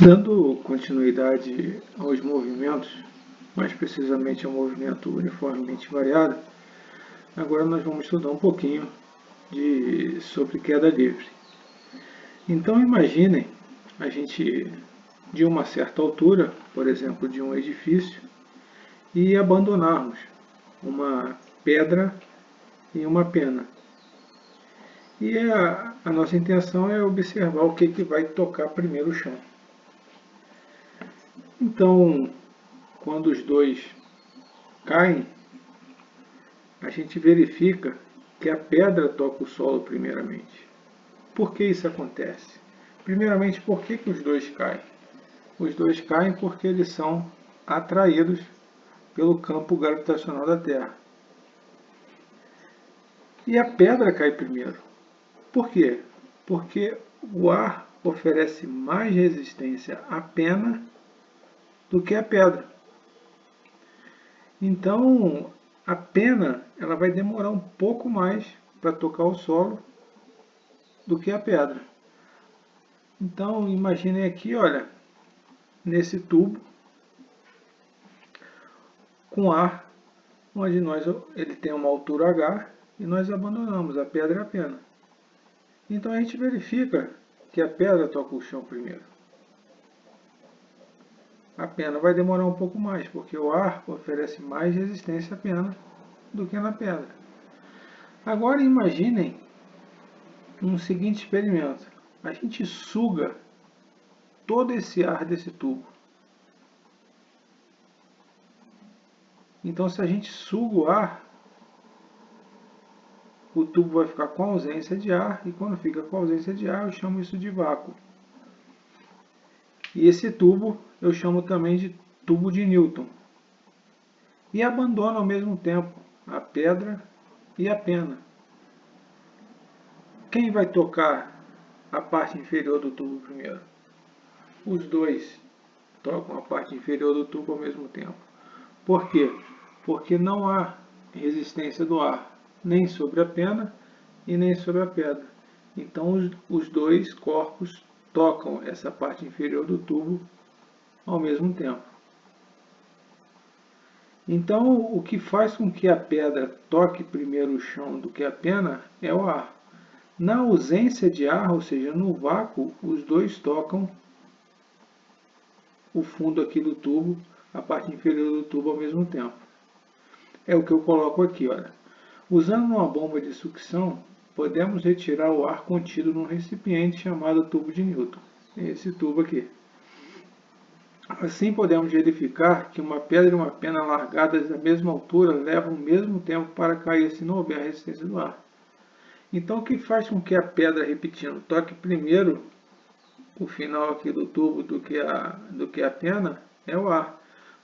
Dando continuidade aos movimentos, mais precisamente ao movimento uniformemente variado, agora nós vamos estudar um pouquinho sobre queda livre. Então imaginem a gente de uma certa altura, por exemplo, de um edifício, e abandonarmos uma pedra e uma pena. E a nossa intenção é observar o que vai tocar primeiro o chão. Então, quando os dois caem, a gente verifica que a pedra toca o solo primeiramente. Por que isso acontece? Primeiramente, por que os dois caem? Os dois caem porque eles são atraídos pelo campo gravitacional da Terra. E a pedra cai primeiro. Por quê? Porque o ar oferece mais resistência à pena do que a pedra. Então, a pena ela vai demorar um pouco mais para tocar o solo do que a pedra. Então, imaginem aqui, olha, nesse tubo com ar, onde ele tem uma altura H e nós abandonamos a pedra e a pena. Então a gente verifica que a pedra toca o chão primeiro. A pena vai demorar um pouco mais, porque o ar oferece mais resistência à pena do que na pedra. Agora imaginem um seguinte experimento. A gente suga todo esse ar desse tubo. Então se a gente suga o ar, o tubo vai ficar com ausência de ar, e quando fica com ausência de ar, eu chamo isso de vácuo. E esse tubo eu chamo também de tubo de Newton. E abandono ao mesmo tempo a pedra e a pena. Quem vai tocar a parte inferior do tubo primeiro? Os dois tocam a parte inferior do tubo ao mesmo tempo. Por quê? Porque não há resistência do ar, nem sobre a pena e nem sobre a pedra. Então os dois corpos tocam essa parte inferior do tubo ao mesmo tempo. Então, o que faz com que a pedra toque primeiro o chão do que a pena é o ar. Na ausência de ar, ou seja, no vácuo, os dois tocam o fundo aqui do tubo, a parte inferior do tubo ao mesmo tempo. É o que eu coloco aqui, olha. Usando uma bomba de sucção, podemos retirar o ar contido num recipiente chamado tubo de Newton. Esse tubo aqui. Assim podemos verificar que uma pedra e uma pena largadas da mesma altura levam o mesmo tempo para cair se não houver resistência do ar. Então o que faz com que a pedra, repetindo, toque primeiro o final aqui do tubo do que a pena é o ar,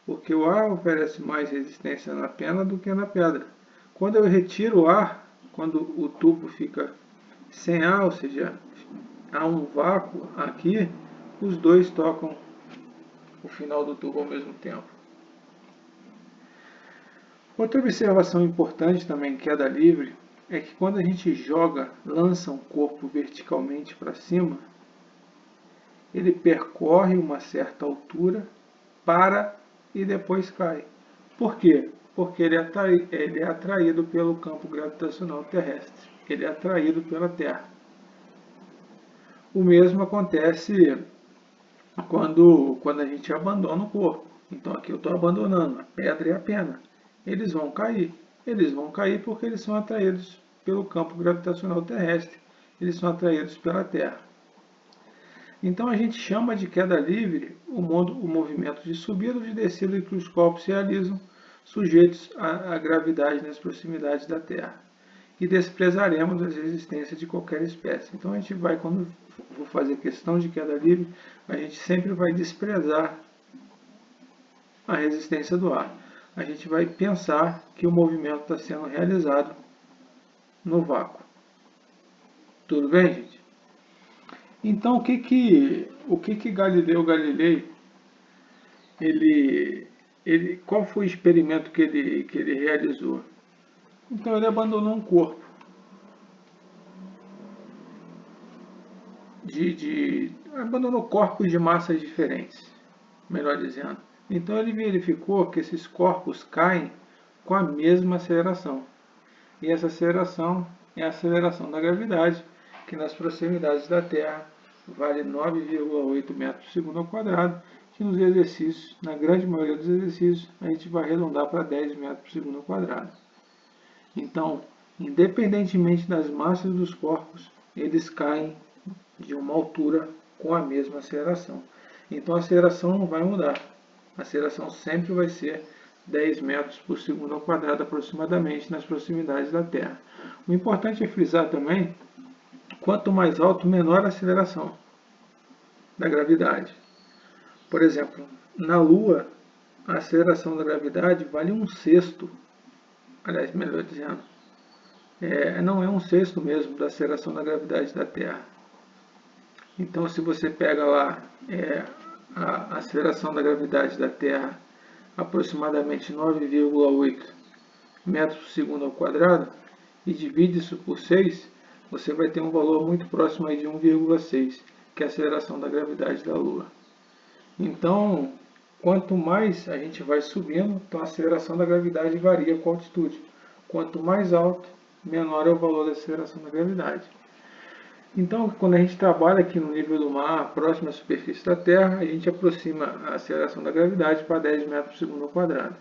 porque o ar oferece mais resistência na pena do que na pedra. Quando eu retiro o ar, quando o tubo fica sem ar, ou seja, há um vácuo aqui, os dois tocam o final do tubo ao mesmo tempo. Outra observação importante também em queda livre é que quando a gente lança um corpo verticalmente para cima, ele percorre uma certa altura, para e depois cai. Por quê? Porque ele é atraído pelo campo gravitacional terrestre. Ele é atraído pela Terra. O mesmo acontece quando a gente abandona o corpo. Então aqui eu estou abandonando a pedra e a pena. Eles vão cair. Eles vão cair porque eles são atraídos pelo campo gravitacional terrestre. Eles são atraídos pela Terra. Então a gente chama de queda livre o movimento de subida ou de descida que os corpos realizam sujeitos à gravidade nas proximidades da Terra. E desprezaremos as resistências de qualquer espécie. Então a gente vai, quando for fazer questão de queda livre, a gente sempre vai desprezar a resistência do ar. A gente vai pensar que o movimento está sendo realizado no vácuo. Tudo bem, gente? Então, o que Galileu Galilei, qual foi o experimento que ele realizou? Então, ele abandonou um corpo. abandonou corpos de massas diferentes, melhor dizendo. Então ele verificou que esses corpos caem com a mesma aceleração. E essa aceleração é a aceleração da gravidade, que nas proximidades da Terra vale 9,8 metros por segundo ao quadrado, que nos exercícios, na grande maioria dos exercícios, a gente vai arredondar para 10 metros por segundo ao quadrado. Então, independentemente das massas dos corpos, eles caem de uma altura com a mesma aceleração. Então a aceleração não vai mudar. A aceleração sempre vai ser 10 metros por segundo ao quadrado aproximadamente nas proximidades da Terra. O importante é frisar também, quanto mais alto, menor a aceleração da gravidade. Por exemplo, na Lua, a aceleração da gravidade vale 1/6, aliás, melhor dizendo, não é 1/6 mesmo da aceleração da gravidade da Terra. Então, se você pega lá a aceleração da gravidade da Terra, aproximadamente 9,8 metros por segundo ao quadrado, e divide isso por 6, você vai ter um valor muito próximo aí de 1,6, que é a aceleração da gravidade da Lua. Então, quanto mais a gente vai subindo, então a aceleração da gravidade varia com a altitude. Quanto mais alto, menor é o valor da aceleração da gravidade. Então, quando a gente trabalha aqui no nível do mar, próximo à superfície da Terra, a gente aproxima a aceleração da gravidade para 10 metros por segundo ao quadrado.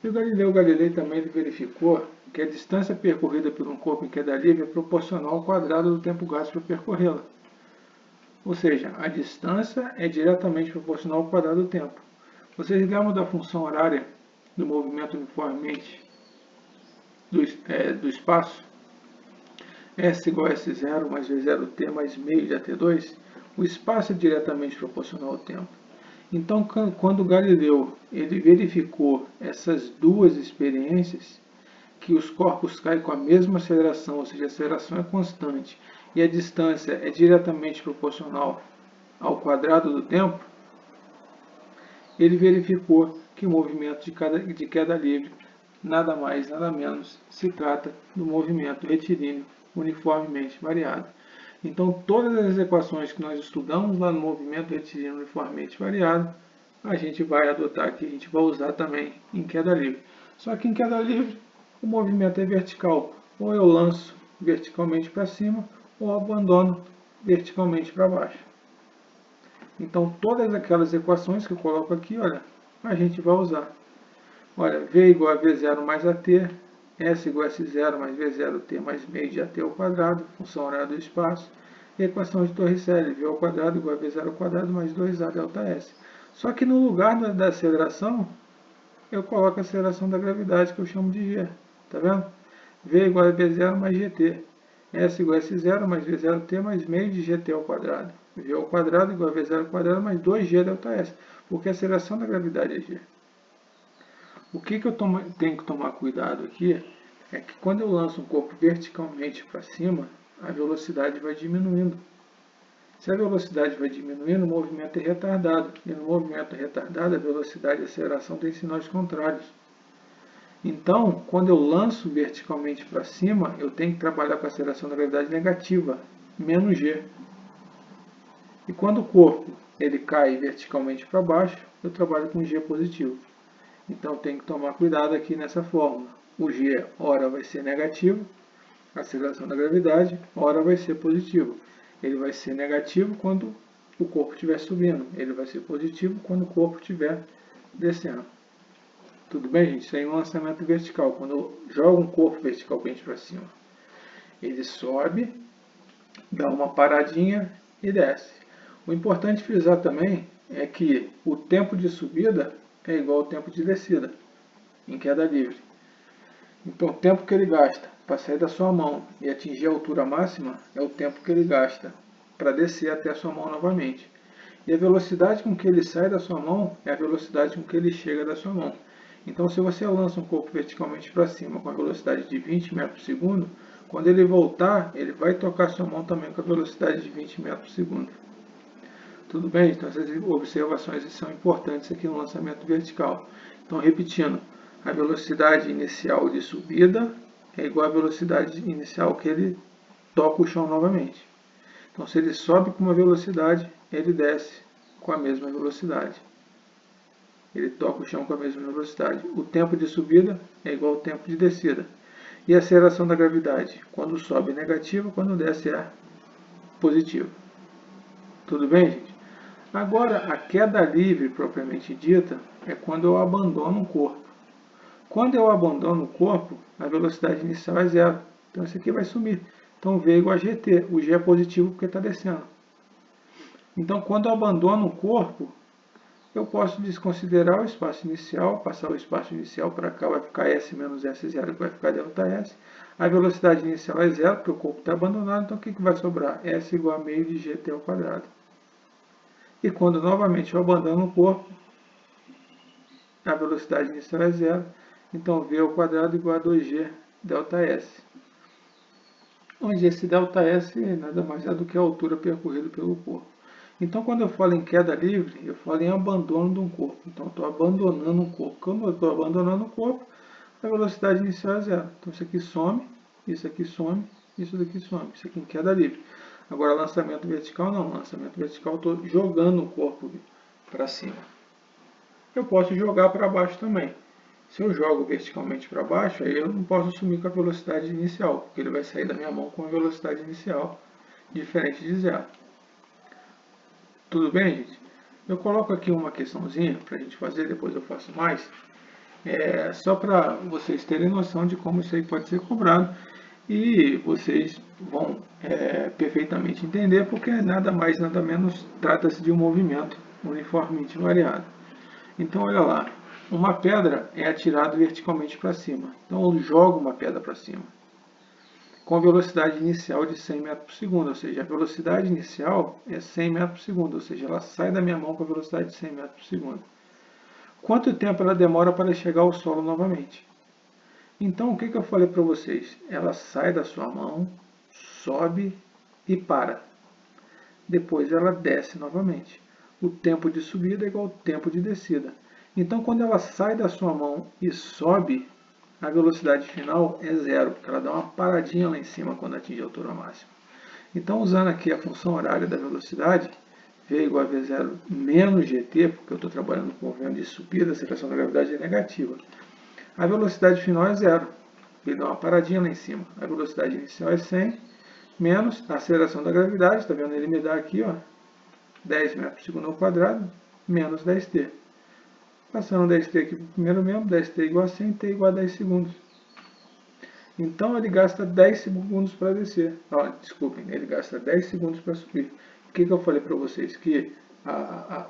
E o Galileu Galilei também verificou que a distância percorrida por um corpo em queda livre é proporcional ao quadrado do tempo gasto para percorrê-la. Ou seja, a distância é diretamente proporcional ao quadrado do tempo. Vocês lembram da função horária do movimento uniformemente do espaço? S igual a S0 mais V0t mais meio de AT2, o espaço é diretamente proporcional ao tempo. Então, quando Galileu ele verificou essas duas experiências, que os corpos caem com a mesma aceleração, ou seja, a aceleração é constante, e a distância é diretamente proporcional ao quadrado do tempo, ele verificou que o movimento de queda livre, nada mais, nada menos, se trata do movimento retilíneo uniformemente variado. Então, todas as equações que nós estudamos lá no movimento retilíneo uniformemente variado, a gente vai adotar aqui, a gente vai usar também em queda livre. Só que em queda livre, o movimento é vertical. Ou eu lanço verticalmente para cima, ou abandono verticalmente para baixo. Então, todas aquelas equações que eu coloco aqui, olha, a gente vai usar. Olha, V igual a V0 mais AT, S igual a S0 mais V0t mais meio de AT ao quadrado, função horária do espaço, e a equação de Torricelli, V ao quadrado igual a V0 ao quadrado mais 2A delta S. Só que no lugar da aceleração, eu coloco a aceleração da gravidade, que eu chamo de G. Tá vendo? V igual a V0 mais GT. S igual a S0 mais V0t mais meio de GT ao quadrado. V ao quadrado igual a V0 ao quadrado mais 2G delta S. Porque a aceleração da gravidade é G. O que eu tenho que tomar cuidado aqui é que quando eu lanço um corpo verticalmente para cima, a velocidade vai diminuindo. Se a velocidade vai diminuindo, o movimento é retardado. E no movimento retardado, a velocidade e a aceleração têm sinais contrários. Então, quando eu lanço verticalmente para cima, eu tenho que trabalhar com a aceleração da gravidade negativa, menos g. E quando o corpo ele cai verticalmente para baixo, eu trabalho com g positivo. Então, tem que tomar cuidado aqui nessa fórmula. O g, ora, vai ser negativo, a aceleração da gravidade, ora, vai ser positivo. Ele vai ser negativo quando o corpo estiver subindo. Ele vai ser positivo quando o corpo estiver descendo. Tudo bem, gente? Isso aí é um lançamento vertical. Quando eu jogo um corpo verticalmente para cima, ele sobe, dá uma paradinha e desce. O importante frisar também é que o tempo de subida é igual ao tempo de descida, em queda livre. Então, o tempo que ele gasta para sair da sua mão e atingir a altura máxima é o tempo que ele gasta para descer até a sua mão novamente. E a velocidade com que ele sai da sua mão é a velocidade com que ele chega da sua mão. Então, se você lança um corpo verticalmente para cima com a velocidade de 20 metros por segundo, quando ele voltar, ele vai tocar sua mão também com a velocidade de 20 metros por segundo. Tudo bem? Então, essas observações são importantes aqui no lançamento vertical. Então, repetindo, a velocidade inicial de subida é igual à velocidade inicial que ele toca o chão novamente. Então, se ele sobe com uma velocidade, ele desce com a mesma velocidade. Ele toca o chão com a mesma velocidade. O tempo de subida é igual ao tempo de descida. E a aceleração da gravidade? Quando sobe é negativo, quando desce é positivo. Tudo bem, gente? Agora, a queda livre, propriamente dita, é quando eu abandono um corpo. Quando eu abandono o corpo, a velocidade inicial é zero. Então, isso aqui vai sumir. Então, V é igual a GT. O G é positivo porque está descendo. Então, quando eu abandono o corpo, eu posso desconsiderar o espaço inicial, passar o espaço inicial para cá, vai ficar S menos S0, que vai ficar ΔS. A velocidade inicial é zero, porque o corpo está abandonado, então o que vai sobrar? S igual a meio de GT ao quadrado. E quando novamente eu abandono o corpo, a velocidade inicial é zero, então V ao quadrado igual a 2G ΔS. Onde esse ΔS nada mais é do que a altura percorrida pelo corpo. Então, quando eu falo em queda livre, eu falo em abandono de um corpo. Então, eu estou abandonando um corpo. Quando eu estou abandonando o corpo, a velocidade inicial é zero. Então, isso aqui some, isso aqui some, isso daqui some. Isso aqui em queda livre. Agora, lançamento vertical, não. Lançamento vertical, eu estou jogando o corpo para cima. Eu posso jogar para baixo também. Se eu jogo verticalmente para baixo, aí eu não posso sumir com a velocidade inicial, porque ele vai sair da minha mão com a velocidade inicial diferente de zero. Tudo bem, gente? Eu coloco aqui uma questãozinha para a gente fazer, depois eu faço mais, só para vocês terem noção de como isso aí pode ser cobrado e vocês vão perfeitamente entender, porque nada mais, nada menos trata-se de um movimento uniformemente variado. Então, olha lá, uma pedra é atirada verticalmente para cima. Então, eu jogo uma pedra para cima com velocidade inicial de 100 metros por segundo, ou seja, a velocidade inicial é 100 metros por segundo, ou seja, ela sai da minha mão com a velocidade de 100 metros por segundo. Quanto tempo ela demora para chegar ao solo novamente? Então, o que eu falei para vocês? Ela sai da sua mão, sobe e para. Depois ela desce novamente. O tempo de subida é igual ao tempo de descida. Então, quando ela sai da sua mão e sobe, a velocidade final é zero, porque ela dá uma paradinha lá em cima quando atinge a altura máxima. Então, usando aqui a função horária da velocidade, V igual a V0 menos GT, porque eu estou trabalhando com o movimento de subida, a aceleração da gravidade é negativa. A velocidade final é zero, ele dá uma paradinha lá em cima. A velocidade inicial é 100, menos a aceleração da gravidade, está vendo ele me dá aqui, ó, 10 metros por segundo ao quadrado, menos 10t. Passando 10t aqui para o primeiro membro, 10t igual a 100, t igual a 10 segundos. Então ele gasta 10 segundos para descer. Desculpem, ele gasta 10 segundos para subir. O que eu falei para vocês? Que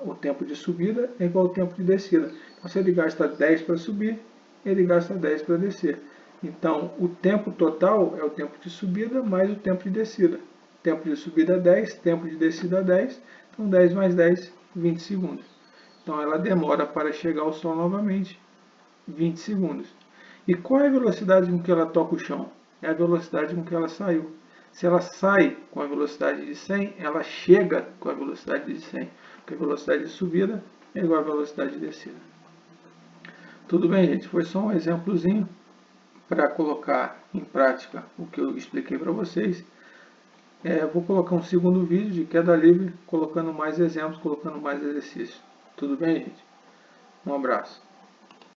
o tempo de subida é igual ao tempo de descida. Então, se ele gasta 10 para subir, ele gasta 10 para descer. Então, o tempo total é o tempo de subida mais o tempo de descida. Tempo de subida 10, tempo de descida 10. Então, 10 mais 10, 20 segundos. Então, ela demora para chegar ao Sol novamente 20 segundos. E qual é a velocidade com que ela toca o chão? É a velocidade com que ela saiu. Se ela sai com a velocidade de 100, ela chega com a velocidade de 100. Porque a velocidade de subida é igual à velocidade de descida. Tudo bem, gente? Foi só um exemplozinho para colocar em prática o que eu expliquei para vocês. Vou colocar um segundo vídeo de queda livre, colocando mais exemplos, colocando mais exercícios. Tudo bem, gente? Um abraço.